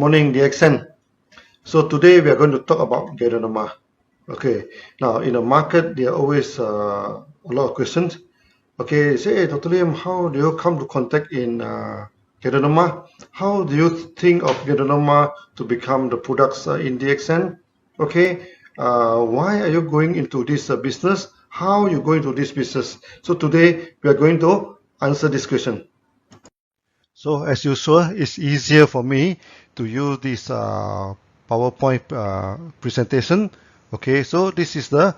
morning, DXN. So today we are going to talk about Ganoderma. Okay, now in the market there are always a lot of questions. Okay, say, hey, Dr. Lim, how do you come to contact in Ganoderma? How do you think of Ganoderma to become the products in DXN? Okay, why are you going into this business? How you go into this business? So today we are going to answer this question. So as usual, it's easier for me to use this PowerPoint presentation. Okay, so this is the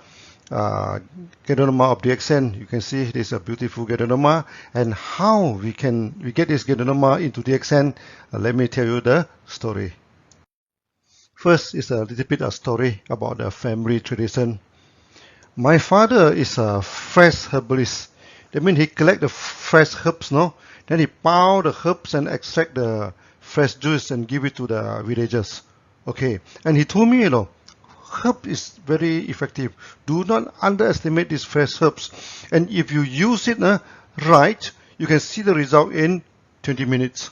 Ganoderma of DXN. You can see this is a beautiful Ganoderma, and how we get this Ganoderma into DXN. Let me tell you the story. First is a little bit of story about the family tradition. My father is a fresh herbalist. That means he collect the fresh herbs, no? Then he pound the herbs and extract the fresh juice and give it to the villagers. Okay, and he told me, herb is very effective. Do not underestimate these fresh herbs. And if you use it right, you can see the result in 20 minutes.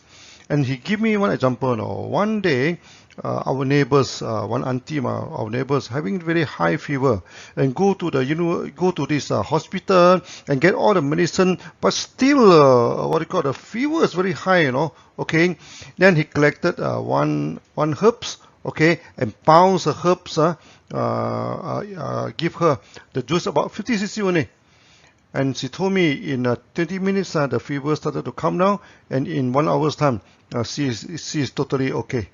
And he gave me one example. One day, our neighbors, one auntie, our neighbors, having very high fever, and go to this hospital and get all the medicine, but still, the fever is very high, Okay, then he collected one herbs, okay, and pounds the herbs, give her the juice about 50 cc only. And she told me in 20 minutes the fever started to come down, and in 1 hour's time she is totally okay.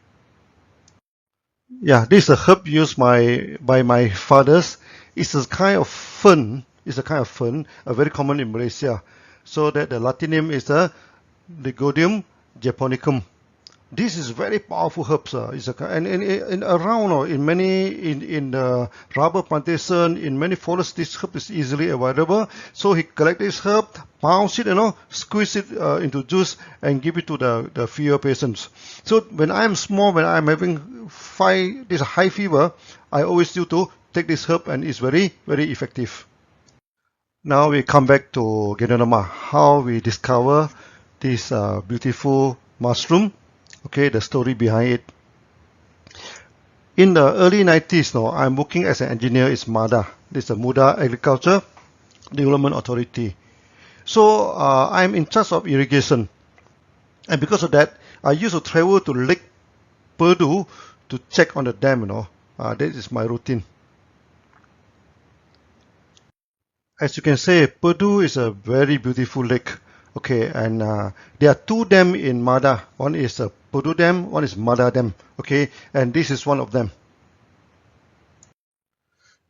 Yeah, this is a herb used by my fathers. It's a kind of fern. Very common in Malaysia. So that the Latin name is the Legodium japonicum. This is very powerful herbs. And around in the rubber plantation, in many forests, this herb is easily available. So he collect this herb, pounds it, squeeze it into juice and give it to the fever patients. So when I'm small, when I'm having this high fever, I always used to take this herb, and it's very, very effective. Now we come back to Ganoderma, how we discover this beautiful mushroom. Okay, the story behind it. In the early 90s, I'm working as an engineer in MADA. This is the Muda Agriculture Development Authority. So I'm in charge of irrigation. And because of that, I used to travel to Lake Purdue to check on the dam, that is my routine. As you can see, Purdue is a very beautiful lake. Okay, and there are two dams in MADA. One is Purdue Dam, one is MADA Dam. Okay, and this is one of them.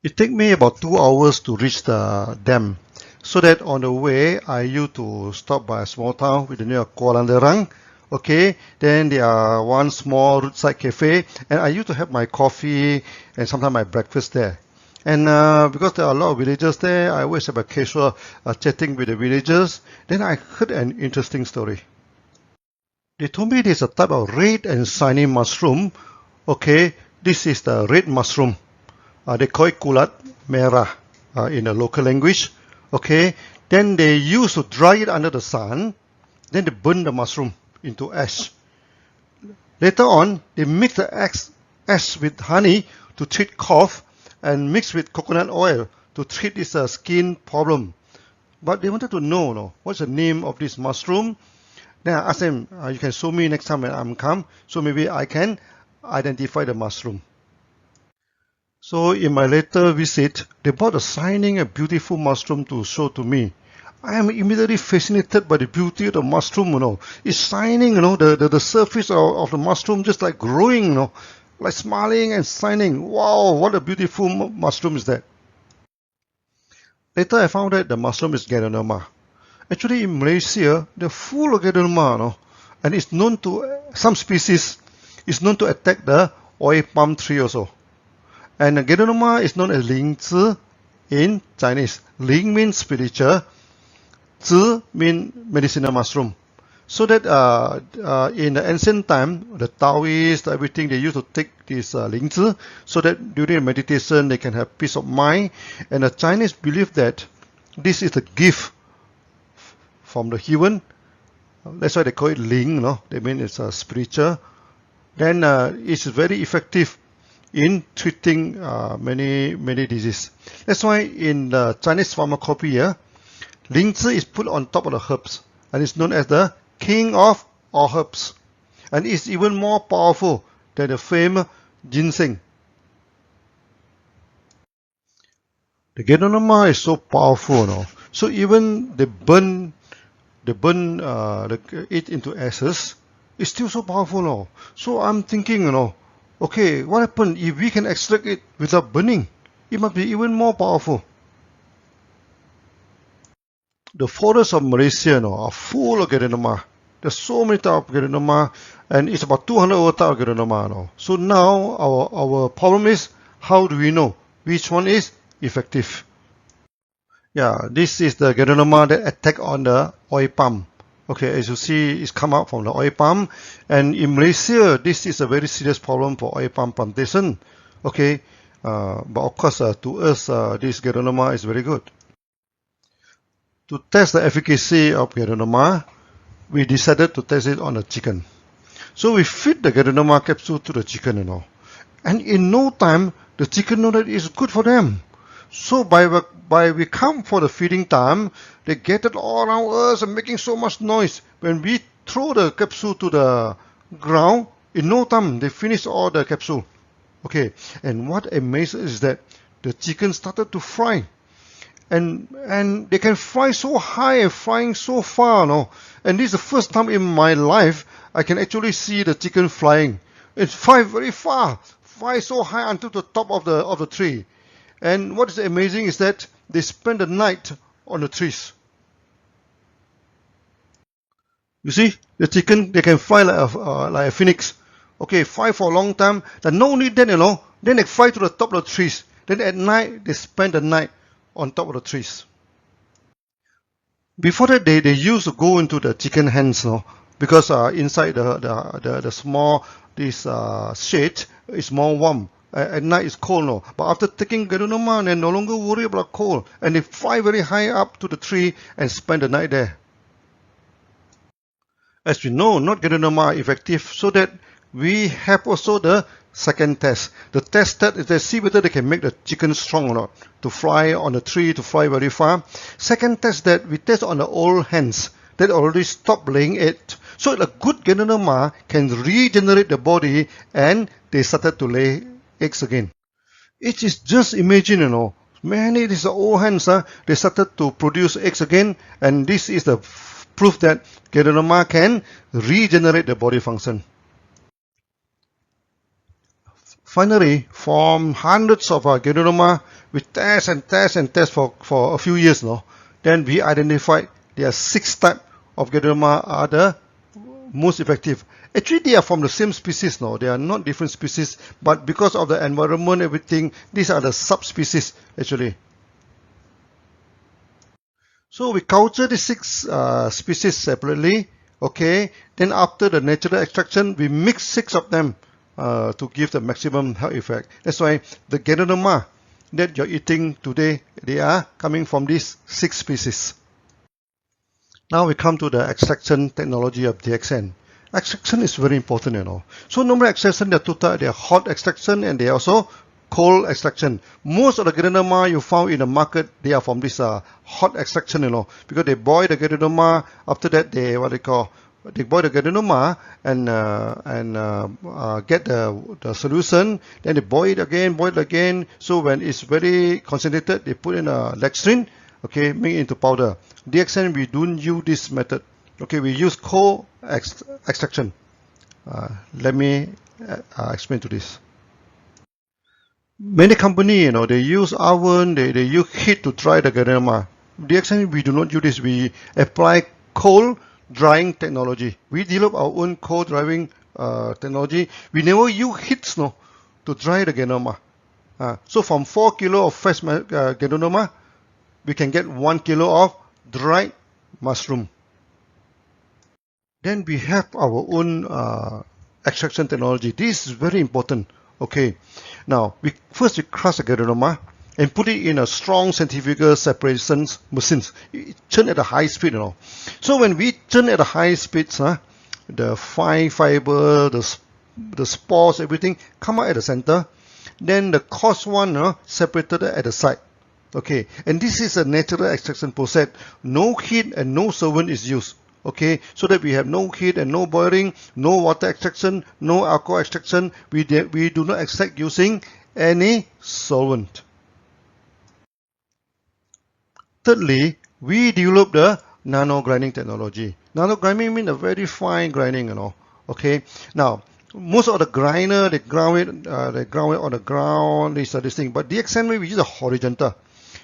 It takes me about 2 hours to reach the dam. So that on the way, I used to stop by a small town with the name of Kuala. Okay, then there are one small roadside cafe, and I used to have my coffee and sometimes my breakfast there. And because there are a lot of villagers there, I always have a casual chatting with the villagers. Then I heard an interesting story. They told me there's a type of red and shiny mushroom. Okay, this is the red mushroom. They call it kulat merah in the local language. Okay, then they used to dry it under the sun. Then they burn the mushroom into ash. Later on, they mix the ash with honey to treat cough, and mix with coconut oil to treat this skin problem. But they wanted to know, what's the name of this mushroom. Then I asked them, you can show me next time when I'm come, so maybe I can identify the mushroom. So in my later visit, they brought a shining and beautiful mushroom to show to me. I am immediately fascinated by the beauty of the mushroom, It's shining, the surface of the mushroom just like glowing, like smiling and shining. Wow, what a beautiful mushroom is that. Later I found that the mushroom is Ganoderma. Actually in Malaysia, they're full of Ganoderma, and it's known to, some species is known to attack the oil palm tree also. And Ganoderma is known as Ling Zi in Chinese. Ling means spiritual, Zi means medicinal mushroom. So that in the ancient time, the Taoists, everything, they used to take this Ling Zi, so that during meditation they can have peace of mind. And the Chinese believe that this is a gift from the heaven. That's why they call it Ling, They mean it's a spiritual then it's very effective in treating many diseases. That's why in the Chinese pharmacopoeia, Lingzi is put on top of the herbs and it's known as the king of all herbs, and it's even more powerful than the famous ginseng. The Ganoderma is so powerful, no? So even they burn it into ashes, it's still so powerful, no? So I'm thinking, okay, what happens if we can extract it without burning? It must be even more powerful. The forests of Malaysia are full of Ganoderma. There's so many types of Ganoderma, and it's about 200 over types of Ganoderma. So now our problem is, how do we know which one is effective? Yeah, this is the Ganoderma that attack on the oil palm. Okay, as you see, it's come out from the oil palm, and in Malaysia, this is a very serious problem for oil palm plantation. Okay, but of course, to us, this Ganoderma is very good. To test the efficacy of Ganoderma, we decided to test it on the chicken. So we feed the Ganoderma capsule to the chicken, and in no time, the chicken know that it's good for them. So by we come for the feeding time, they gathered all around us and making so much noise. When we throw the capsule to the ground, in no time they finish all the capsule. Okay, and what amazes is that the chicken started to fly, and they can fly so high and flying so far, And this is the first time in my life I can actually see the chicken flying. It flies very far, fly so high until the top of the tree. And what is amazing is that they spend the night on the trees. You see, the chicken, they can fly like a phoenix. Okay, fly for a long time. Then no need then, then they fly to the top of the trees. Then at night, they spend the night on top of the trees. Before that, they used to go into the chicken hens, because inside the small shade is more warm. At night it's cold, but after taking Ganoderma, they no longer worry about cold, and they fly very high up to the tree and spend the night there. As we know, not Ganoderma effective, so that we have also the second test. The test that is to see whether they can make the chicken strong or not, to fly on the tree, to fly very far. Second test that we test on the old hens that already stopped laying egg. So a good Ganoderma can regenerate the body, and they started to lay eggs again. It is just imagine, many these old hens, they started to produce eggs again, and this is the proof that Ganoderma can regenerate the body function. Finally, from hundreds of Ganoderma, we test and test and test for a few years, then we identified there are 6 types of Ganoderma are the most effective. Actually, they are from the same species, they are not different species, but because of the environment, everything, these are the subspecies actually. So we culture the 6 species separately, okay. Then after the natural extraction, we mix 6 of them to give the maximum health effect. That's why the Ganoderma that you're eating today, they are coming from these 6 species. Now we come to the extraction technology of DXN. Extraction is very important, So normal extraction, there are 2 types. They are hot extraction and they are also cold extraction. Most of the Ganoderma you found in the market, they are from this hot extraction, because they boil the Ganoderma. After that, they boil the Ganoderma and get the solution. Then they boil it again. So when it's very concentrated, they put in a dextrin, okay, make it into powder. DXN, we don't use this method. Okay, we use cold extraction. Let me explain to this. Many companies, they use oven, they use heat to dry the Ganoderma. DXN, we do not use this. We apply cold drying technology. We develop our own cold drying technology. We never use heat to dry the Ganoderma. So from 4 kilo of fresh Ganoderma, we can get 1 kilo of dried mushroom. Then we have our own extraction technology. This is very important. Okay, now first we crush the Ganoderma and put it in a strong centrifugal separation machines. It turn at a high speed, So when we turn at a high speed, the fine fiber, the the spores, everything come out at the center. Then the coarse one separated at the side. Okay, and this is a natural extraction process. No heat and no solvent is used. Okay, so that we have no heat and no boiling, no water extraction, no alcohol extraction. We do not extract using any solvent. Thirdly, we developed the nano grinding technology. Nano grinding means a very fine grinding, Okay, now most of the grinder they ground it on the ground. This thing, but DXN we use a horizontal.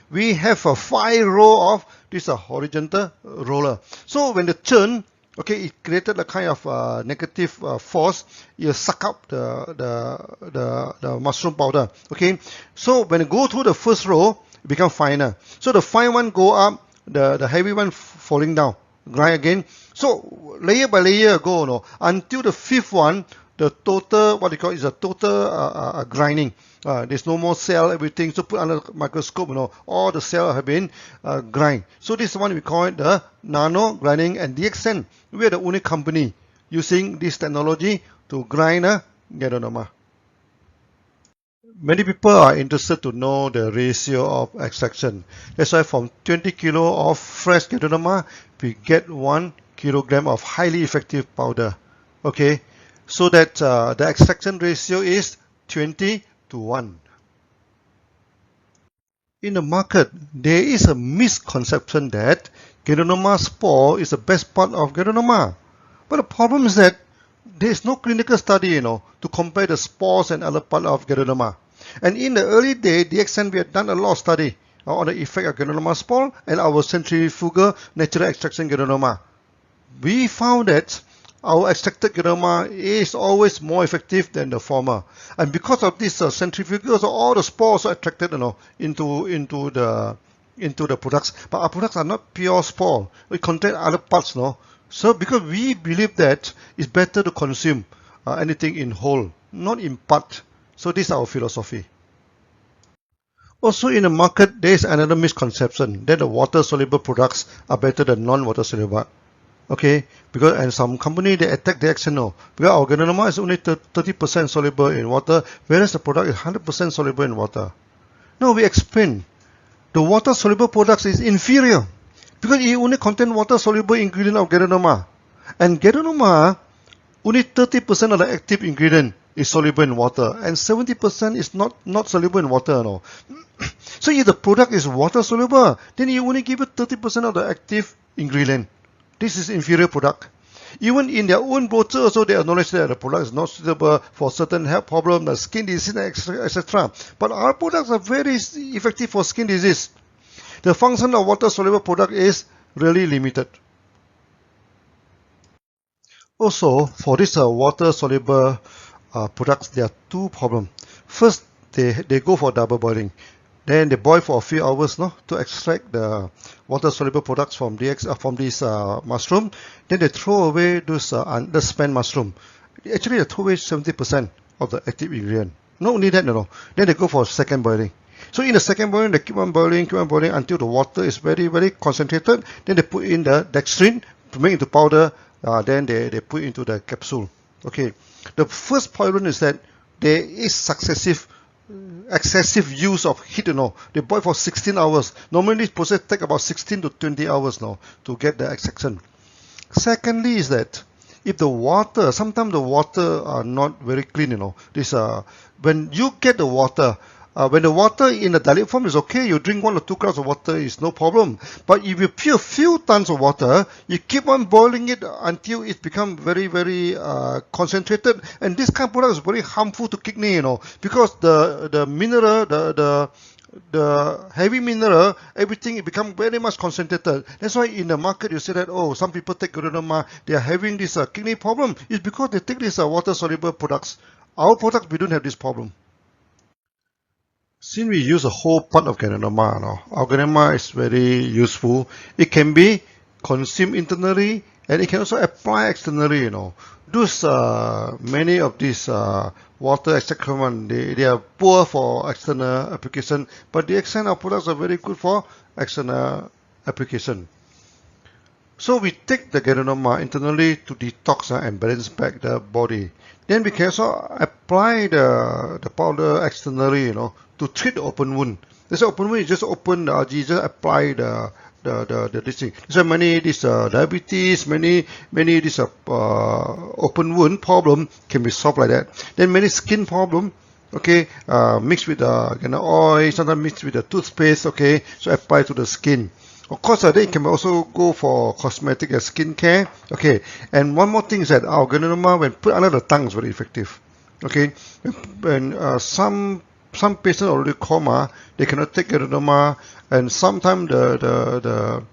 We have a 5 row of this horizontal roller. So when the churn, okay, it created a kind of negative force. You suck up the mushroom powder. Okay, so when it go through the first row, it become finer. So the fine one go up, the heavy one falling down. Grind again. So layer by layer go until the fifth one. The total, what you call, is a total grinding. There's no more cell, everything. So put under microscope, all the cells have been grind. So this one we call it the nano grinding, and DXN, we are the only company using this technology to grind a Ganoderma. Many people are interested to know the ratio of extraction. That's why from 20 kilo of fresh Ganoderma, we get 1 kilogram of highly effective powder. Okay. So that the extraction ratio is 20 to 1. In the market, there is a misconception that Ganoderma spore is the best part of Ganoderma. But the problem is that there is no clinical study, to compare the spores and other part of Ganoderma. And in the early day, DXN, we had done a lot of study on the effect of Ganoderma spore and our centrifugal natural extraction Ganoderma. We found that our extracted Ganoderma is always more effective than the former, and because of this centrifugal, so all the spores are attracted, into the products. But our products are not pure spore; we contain other parts, So because we believe that it's better to consume anything in whole, not in part. So this is our philosophy. Also in the market, there is another misconception that the water-soluble products are better than non-water-soluble. Okay, and some company they attack DXN, because our Ganoderma is only 30% soluble in water, whereas the product is 100% soluble in water. Now we explain, the water-soluble products is inferior, because it only contains water-soluble ingredient of Ganoderma, and Ganoderma, only 30% of the active ingredient is soluble in water, and 70% is not soluble in water. So if the product is water-soluble, then you only give it 30% of the active ingredient. This is inferior product. Even in their own brochure also they acknowledge that the product is not suitable for certain health problems, like skin disease, etc. But our products are very effective for skin disease. The function of water-soluble product is really limited. Also, for this water-soluble products, there are two problems. First, they go for double boiling. Then they boil for a few hours, to extract the water-soluble products from this mushroom. Then they throw away those underspent mushroom. Actually, they throw away 70% of the active ingredient. Not only that, Then they go for second boiling. So in the second boiling, they keep on boiling until the water is very, very concentrated. Then they put in the dextrin to make it into powder. Then they put into the capsule. Okay. The first problem is that there is excessive use of heat, They boil for 16 hours. Normally this process takes about 16 to 20 hours to get the extraction. Secondly is that if the water, sometimes the water are not very clean, when you get the water, when the water in the dilute form is okay, you drink 1 or 2 cups of water is no problem. But if you put a few tons of water, you keep on boiling it until it becomes very, very concentrated. And this kind of product is very harmful to kidney, because the mineral, the heavy mineral, everything, it becomes very much concentrated. That's why in the market you say that, some people take Ganoderma, they are having this kidney problem. It's because they take these water-soluble products. Our products, we don't have this problem. Since we use a whole part of Ganoderma, our Ganoderma is very useful. It can be consumed internally and it can also apply externally. Those many of these water extraction, they are poor for external application, but the external products are very good for external application. So we take the Ganoderma internally to detox and balance back the body. Then we can also apply the powder externally, to treat the open wound. This open wound, you just open the algae, just apply this thing. So many this diabetes, many this open wound problem can be solved like that. Then many skin problem, okay, mixed with oil, sometimes mixed with the toothpaste, okay, so apply to the skin. Of course, they can also go for cosmetic and skincare. Okay, and one more thing is that our Ganoderma, when put under the tongue, is very effective. Okay, when some patients already coma, they cannot take Ganoderma, and sometimes the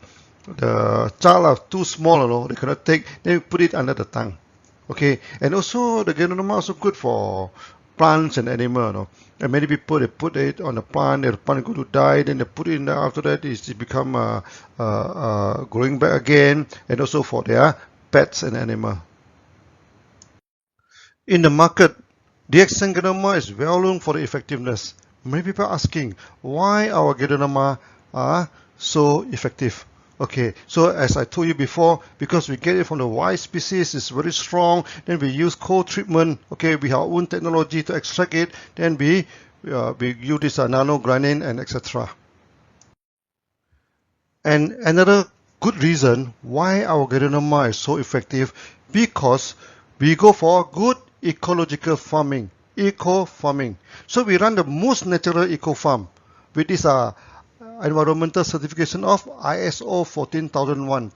child are too small, they cannot take. Then we put it under the tongue. Okay, and also the Ganoderma also good for plants and animal, and many people, they put it on the plant, the plant going to die, then they put it in there, after that it become growing back again, and also for their pets and animal. In the market, DXN Ganoderma is well known for the effectiveness. Many people are asking why our Ganoderma are so effective. Okay, so as I told you before, because we get it from the white species, it's very strong, then we use cold treatment, okay, we have our own technology to extract it, then we use this nanogranin and etc. And another good reason why our Ganoderma is so effective, because we go for good ecological farming, eco farming. So we run the most natural eco farm with this environmental certification of ISO 14001.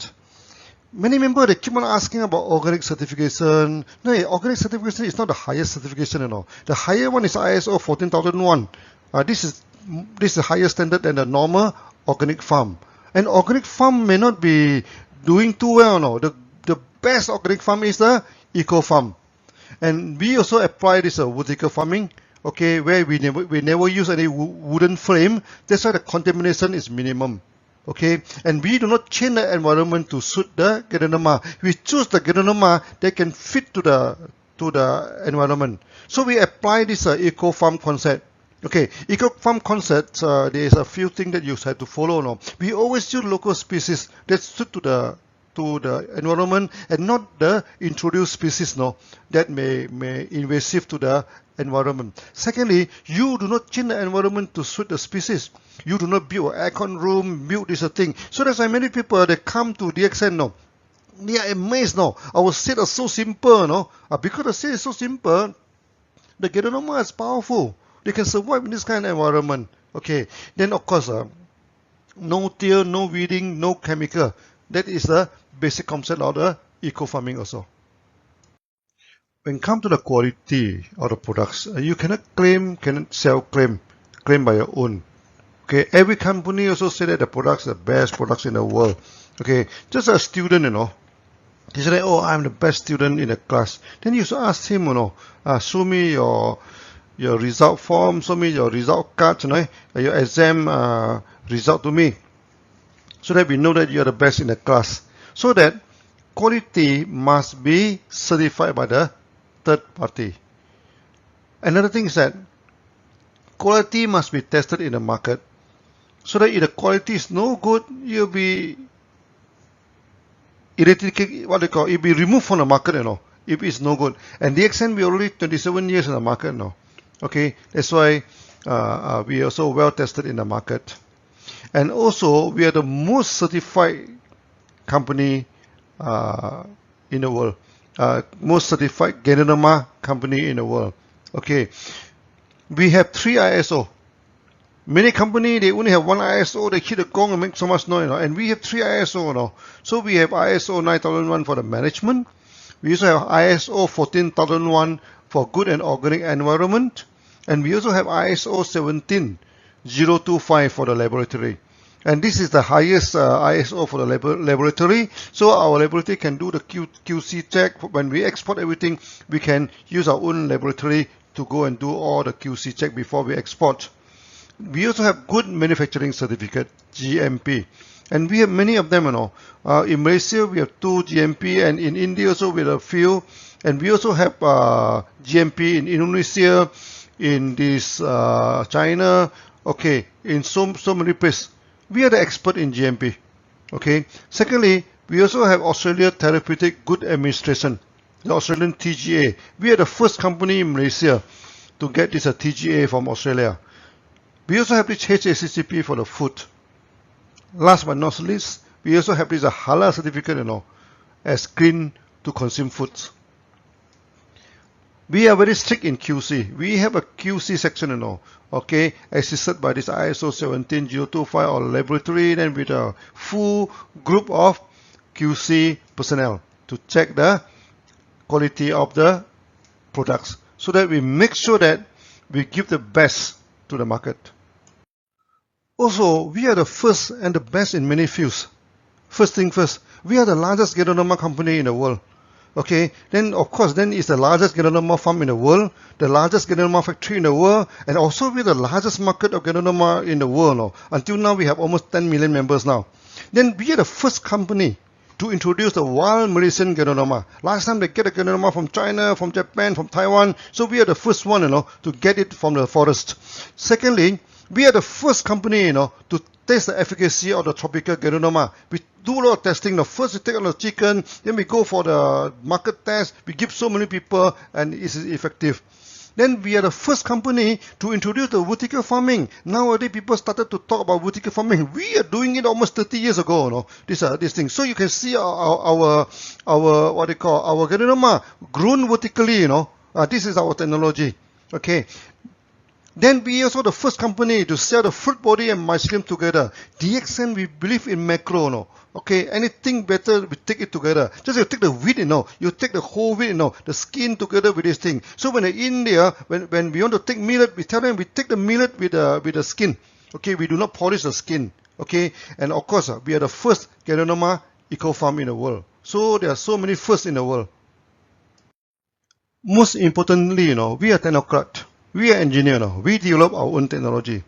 Many members, they keep on asking about organic certification. No, organic certification is not the highest certification, The higher one is ISO 14001. This is the higher standard than the normal organic farm. And organic farm may not be doing too well, The best organic farm is the eco farm. And we also apply this vertical farming, okay, where we never use any wooden frame. That's why the contamination is minimum. Okay, and we do not change the environment to suit the Ganoderma. We choose the Ganoderma that can fit to the environment. So we apply this eco farm concept. Okay, eco farm concept. There is a few things that you have to follow. We always use local species that suit to the environment, and not the introduced species that may invasive to the environment. Secondly, you do not change the environment to suit the species. You do not build an aircon room, build this thing. So that's why many people, they come to DXN, they are amazed Our set is so simple, because the set is so simple, the Ganoderma is powerful. They can survive in this kind of environment. Okay, then of course, no till, no weeding, no chemical. That is the basic concept of the eco farming also. When it comes to the quality of the products, you cannot claim by your own. Okay, every company also say that the products are the best products in the world. Okay, just a student, he said, oh, I'm the best student in the class. Then you should ask him, show me your result form, show me your result card, your exam result to me, so that we know that you are the best in the class. So that quality must be certified by the third party. Another thing is that quality must be tested in the market, so that if the quality is no good, you'll be it'll be removed from the market, if it's no good. And DXN, we already 27 years in the market now. Okay, that's why we are also well tested in the market. And also, we are the most certified company in the world. Most certified Ganoderma company in the world. Okay, we have 3 ISO. Many companies, they only have 1 ISO, they hit the gong and make so much noise, and we have 3 ISO. So we have ISO 9001 for the management. We also have ISO 14001 for good and organic environment. And we also have ISO 17025 for the laboratory. And this is the highest ISO for the laboratory. So our laboratory can do the QC check. When we export everything, we can use our own laboratory to go and do all the QC check before we export. We also have good manufacturing certificate, GMP. And we have many of them, in Malaysia, we have 2 GMP, and in India also we have a few. And we also have GMP in Indonesia, in this China, okay, in so many places. We are the expert in GMP. Okay. Secondly, we also have Australia Therapeutic Good Administration. the Australian TGA. We are the first company in Malaysia to get this TGA from Australia. We also have this HACCP for the food. Last but not least, we also have this halal certificate, as clean to consume foods. We are very strict in QC. We have a QC section, okay, assisted by this ISO 17025 or laboratory, then with a full group of QC personnel to check the quality of the products, so that we make sure that we give the best to the market. Also, we are the first and the best in many fields. First thing first, we are the largest Ganoderma company in the world. Okay, then of course, then it's the largest Ganoderma farm in the world, the largest Ganoderma factory in the world, and also we're the largest market of Ganoderma in the world. Until now, we have almost 10 million members now. Then we are the first company to introduce the wild Malaysian Ganoderma. Last time they get a Ganoderma from China, from Japan, from Taiwan, so we are the first one, to get it from the forest. Secondly, we are the first company, to test the efficacy of the tropical Ganoderma. We do a lot of testing. First we take on the chicken, then we go for the market test. We give so many people, and it is effective. Then we are the first company to introduce the vertical farming. Nowadays, people started to talk about vertical farming. We are doing it almost 30 years ago, this thing. So you can see our what they call our Ganoderma grown vertically, this is our technology. Okay. Then we are also the first company to sell the fruit body and mycelium together. DXN, we believe in macro, okay, anything better, we take it together. Just you take the wheat, you take the whole wheat, the skin together with this thing. So when in India, when we want to take millet, we tell them we take the millet with the skin. Okay, we do not polish the skin. Okay, and of course, we are the first Ganoderma eco farm in the world. So there are so many firsts in the world. Most importantly, we are technocrat. We are engineers, we develop our own technology.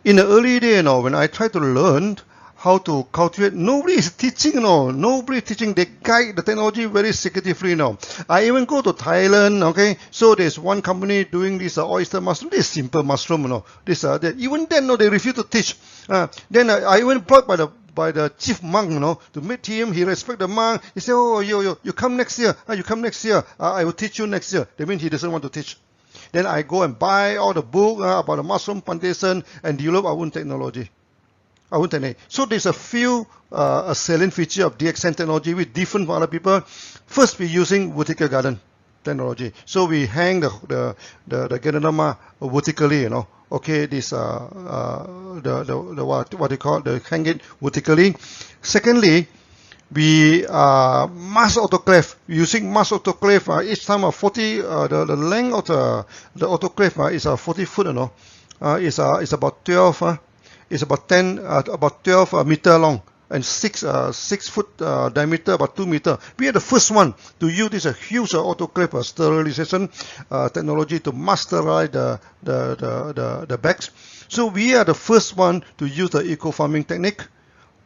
In the early day, when I tried to learn how to cultivate, nobody is teaching, nobody is teaching. They guide the technology very secretively now. I even go to Thailand, okay, so there's one company doing this oyster mushroom, this simple mushroom, this, even then, they refuse to teach. Then I even brought by the chief monk, to meet him. He respect the monk. He said, oh, you come next year. You come next year. I will teach you next year. That means he doesn't want to teach. Then I go and buy all the book about the mushroom plantation and develop our own technology. So there's a few salient feature of DXN technology with different from other people. First, we're using vertical garden technology. So we hang the Ganoderma vertically, Okay, this what they call the hang it vertically. Secondly, we mass autoclave. Using mass autoclave, each time 40 the length of the autoclave is 40 foot, is about 12 is about 12 meter long and 6 foot diameter, about 2 meter. We are the first one to use this huge autoclave sterilization technology to masterize the bags. So we are the first one to use the eco farming technique.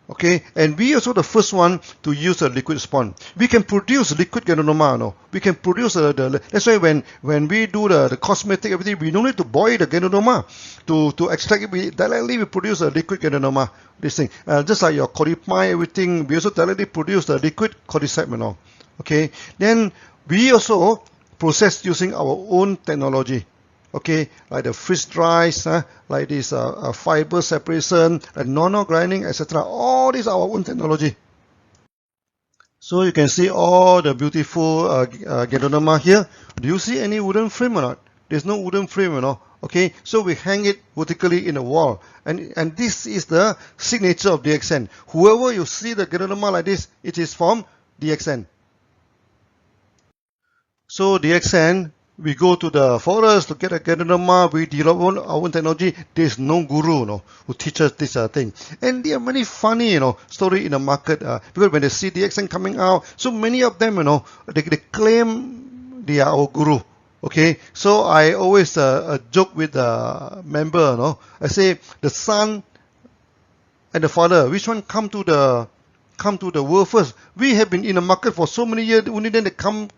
Okay, and we also the first one to use a liquid spawn. We can produce liquid Ganoderma, We can produce that's why when we do the cosmetic everything, we don't need to boil the Ganoderma to extract it. Directly we produce a liquid Ganoderma. This thing, just like your cordyceps, everything, we also directly produce the liquid cordyceps, Okay, then we also process using our own technology. Okay, like the freeze dries, like this fiber separation, and non-grinding, etc. All these are our own technology. So you can see all the beautiful Ganoderma here. Do you see any wooden frame or not? There's no wooden frame, Okay, so we hang it vertically in the wall, and this is the signature of DXN. Whoever you see the Ganoderma like this, it is from DXN. So DXN, we go to the forest to get a Ganoderma, we develop our own technology. There's no guru, who teaches this thing. And there are many funny, story in the market, because when they see DXN coming out, so many of them, they claim they are our guru. Okay, so I always joke with the member, I say the son and the father, which one come to the world first? We have been in the market for so many years, only then they come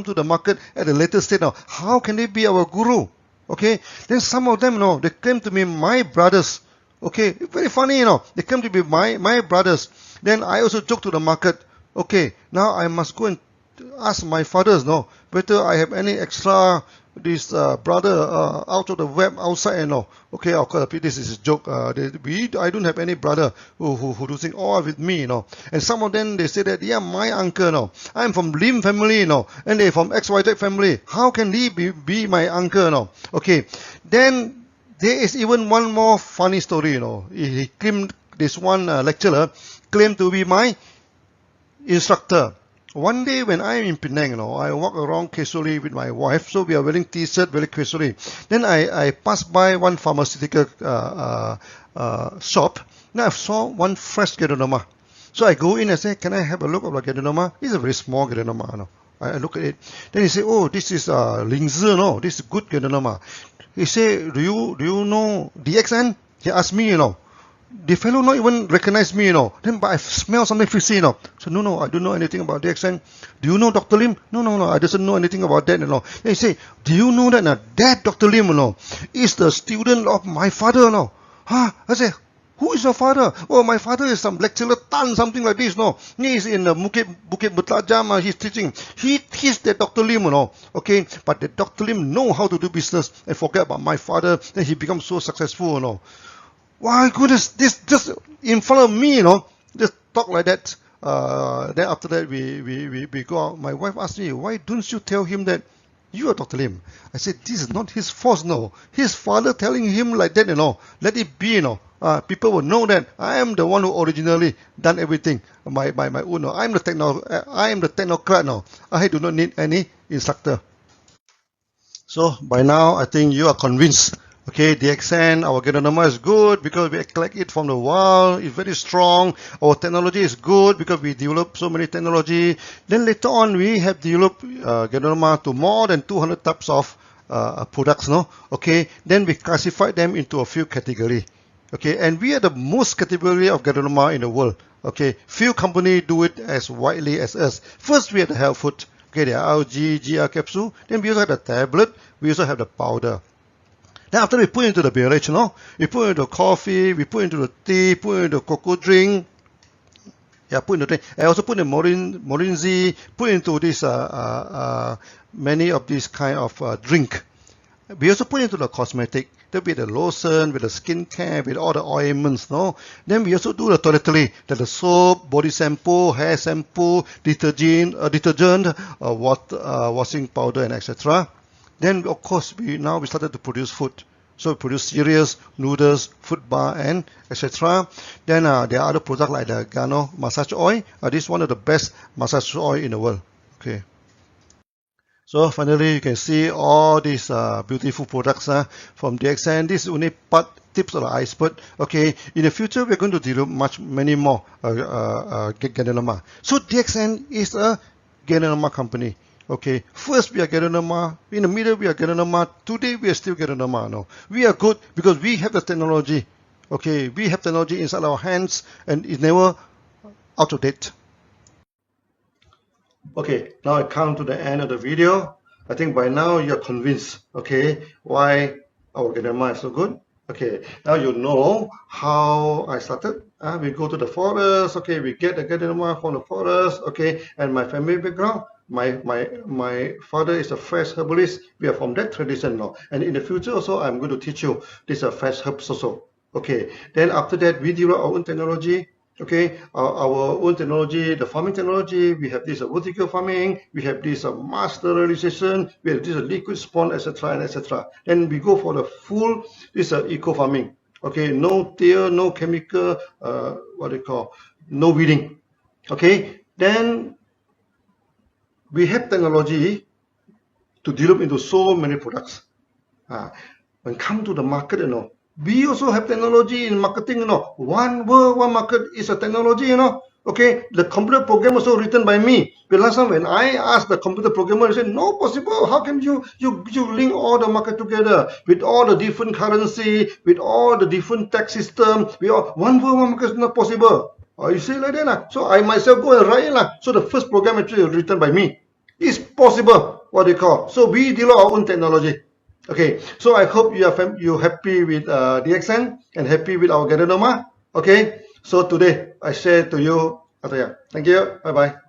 to the market at a later stage now. How can they be our guru? Okay, then some of them, they claim to be my brothers. Okay, very funny, they claim to be my brothers. Then I also joke to the market, okay, now I must go and ask my fathers, no, whether I have any extra this brother out of the web outside, you know. Okay, of course, this is a joke. I don't have any brother who do things all with me, you know. And some of them, they say that, yeah, my uncle, no, I'm from Lim family, you know, and they from XYZ family. How can he be my uncle, you know? Okay, then there is even one more funny story, you know. He claimed, this one lecturer claimed to be my instructor. One day when I'm in Penang, you know, I walk around casually with my wife, so we are wearing t-shirt very casually. Then I passed by one pharmaceutical shop. Now I saw one fresh Ganoderma. So I go in and say, can I have a look at the Ganoderma? It's a very small Ganoderma, you know. I look at it. Then he say, oh, this is Lim Siow, no, this is good Ganoderma. He say, do you know DXN? He asked me, you know. The fellow not even recognize me, you know. Then, but I smell something fishy, you know. So, no, I don't know anything about DXN. Do you know Dr. Lim? No, I doesn't know anything about that, you know. Then he say, do you know that that Dr. Lim, you know, is the student of my father, you know? Huh? I say, who is your father? Oh, my father is some lecturer Tan, something like this, no. He's in Bukit Bertajam, he's teaching. He's the Dr. Lim, you know. Okay, but the Dr. Lim know how to do business and forget about my father. Then he becomes so successful, you know. Why goodness, this just in front of me, you know, just talk like that. Then after that, we go out. My wife asked me, why don't you tell him that you are Dr. Lim? I said, this is not his fault, no. His father telling him like that, you know. Let it be, you know. People will know that I am the one who originally done everything by my own. No. I am the technocrat now. I do not need any instructor. So by now, I think you are convinced. Okay, DXN, our Ganoderma is good because we collect it from the wild. It's very strong. Our technology is good because we develop so many technology. Then later on, we have developed Ganoderma to more than 200 types of products, no? Okay, then we classify them into a few categories. Okay, and we are the most category of Ganoderma in the world. Okay, few companies do it as widely as us. First, we have the health food. Okay, the algae, GR capsule. Then we also have the tablet. We also have the powder. Then after we put into the beverage, you know, we put into coffee, we put into the tea, put into cocoa drink. Yeah, put into drink. I also put in Morinzi, put into this many of these kind of drink. We also put into the cosmetic. There'll be the lotion, with the skincare, with all the ointments, no? Then we also do the toiletry, the soap, body shampoo, hair shampoo, detergent, washing powder, and etc. Then, of course, we started to produce food. So we produce cereals, noodles, food bar, and etc. Then there are other products like the Gano massage oil. This is one of the best massage oil in the world. Okay. So finally, you can see all these beautiful products from DXN. This is only tips of the iceberg. Okay. In the future, we're going to develop many more Ganoderma. So DXN is a Ganoderma company. Okay, first we are Ganoderma, in the middle we are Ganoderma, today we are still Ganoderma. No, we are good because we have the technology. Okay, we have technology inside our hands and it's never out of date. Okay, now I come to the end of the video. I think by now you're convinced, okay, why our Ganoderma is so good. Okay, now you know how I started. We go to the forest, okay, we get the Ganoderma from the forest, okay, and my family background. My father is a fresh herbalist. We are from that tradition now. And in the future also, I'm going to teach you this fresh herbs also. Okay. Then after that, we develop our own technology. Okay. Our own technology, the farming technology. We have this vertical farming. We have this mass sterilization. We have this liquid spawn, etc. and etc. Then we go for the full eco farming. Okay. No till, no chemical. No weeding. Okay. Then we have technology to develop into so many products. When come to the market, you know, we also have technology in marketing, you know. One world, one market is a technology, you know. Okay, the computer program also written by me. But last time when I asked the computer programmer, he said, no possible. How can you link all the market together with all the different currency, with all the different tax system? One world, one market is not possible. You say like that. So I myself go and write it. So the first program actually written by me. It's possible, what they call. So we develop our own technology. Okay, so I hope you're happy with DXN and happy with our Ganoderma. Okay, so today I share to you. Thank you. Bye-bye.